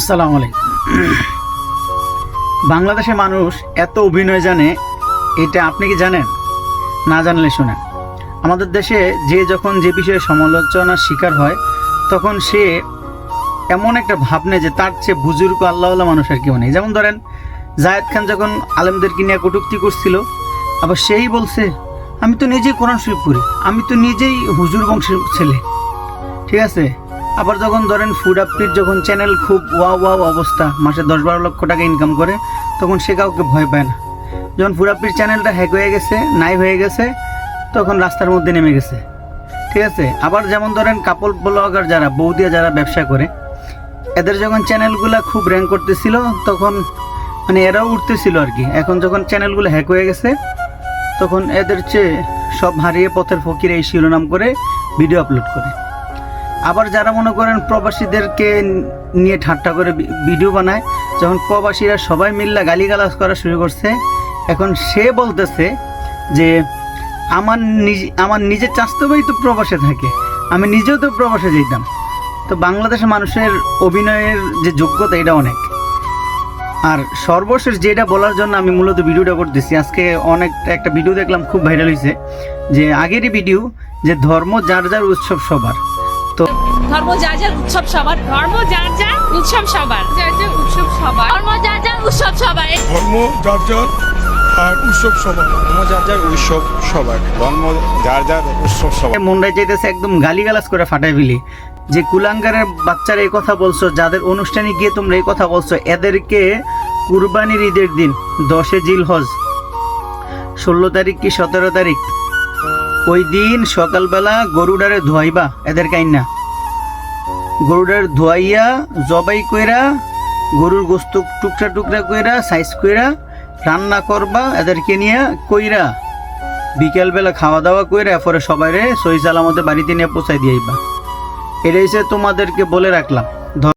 আসসালামু আলাইকুম। বাংলাদেশের মানুষ এত অভিনয় জানে, এটা আপনি কি জানেন? না জানলে শুনেন। আমাদের দেশে যে যখন যে বিষয়ে সমালোচনার শিকার হয়, তখন সে এমন একটা ভাব নেয় যে তার চেয়ে বুজুর্গ আল্লাহওয়ালা মানুষ আর কেউ নেই। যেমন ধরেন, জায়েদ খান যখন আলেমদেরকে নিয়ে কটূক্তি করছিল, আবার সেই বলছে আমি তো নিজেই কোরআন শরীফ পড়ি, আমি তো নিজেই হুজুর বংশের ছেলে। ঠিক আছে। আবার যখন ধরেন ফুড আপটির যখন চ্যানেল খুব ওয়াও ওয়াও অবস্থা, মাসে 10-12 লক্ষ টাকা ইনকাম করে, তখন সে কাউকে ভয় পায় না। যখন ফুড আপটির চ্যানেলটা হ্যাক হয়ে গেছে, নাই হয়ে গেছে, তখন রাস্তার মধ্যে নেমে গেছে। ঠিক আছে। আবার যেমন ধরেন কাপল ব্লগার যারা, বৌদিয়া যারা ব্যবসা করে, এদের যখন চ্যানেলগুলো খুব র্যাঙ্ক করতেছিল, তখন মানে এরাও উঠতেছিল আর কি। এখন যখন চ্যানেলগুলো হ্যাক হয়ে গেছে, তখন এদের চেয়ে সব হারিয়ে পথের ফকির এই শিরোনাম করে ভিডিও আপলোড করে। আবার যারা মনে করেন প্রবাসীদেরকে নিয়ে ঠাট্টা করে ভিডিও বানায়, যখন প্রবাসীরা সবাই মিল্লা গালিগালাজ করা শুরু করছে, এখন সে বলতেছে যে আমার নিজের চাচাতো ভাই তো প্রবাসে থাকে, আমি নিজেও তো প্রবাসে যেতাম। তো বাংলাদেশের মানুষের অভিনয়ের যে যোগ্যতা, এটা অনেক। আর সর্বশেষ যেটা বলার জন্য আমি মূলত ভিডিওটা করতেছি, আজকে একটা ভিডিও দেখলাম, খুব ভাইরাল হয়েছে, যে আগেরই ভিডিও, যে ধর্ম যার যার উৎসব সবার। তো ধর্ম যার যার উৎসব সবার, ধর্ম যার যার উৎসব সবার, যার যার উৎসব সবার, ধর্ম যার যার উৎসব সবার, ধর্ম যার যার আর উৎসব সবার। ধর্ম যার যার উৎসব সবার, ধর্ম যার যার উৎসব সবার। মনটাই চাইতেছে একদম গালিগালাজ করে ফাটাই ফেলি, যে কুলাঙ্গারের বাচ্চারা এই কথা বলছো, যাদের অনুষ্ঠানে গিয়ে তোমরা এই কথা বলছো, এদেরকে কুরবানির ঈদের দিন 10 জিলহজ 16 তারিখ কি 17 তারিখ, ওই দিন সকালবেলা গরুডারে ধোয়াইবা, এদের কাইন্না গরুডারে ধোয়াইয়া জবাই কইরা, গরুর গোস্ত টুকরা টুকরা কইরা সাইজ কইরা রান্না করবা, এদেরকে নিয়ে কইরা বিকেলবেলা খাওয়া দাওয়া কইরা পরে সবাইরে সহি সালামতে বাড়িতে নিয়ে পৌঁছাই দিয়েইবা। এটাই সে তোমাদেরকে বলে রাখলাম।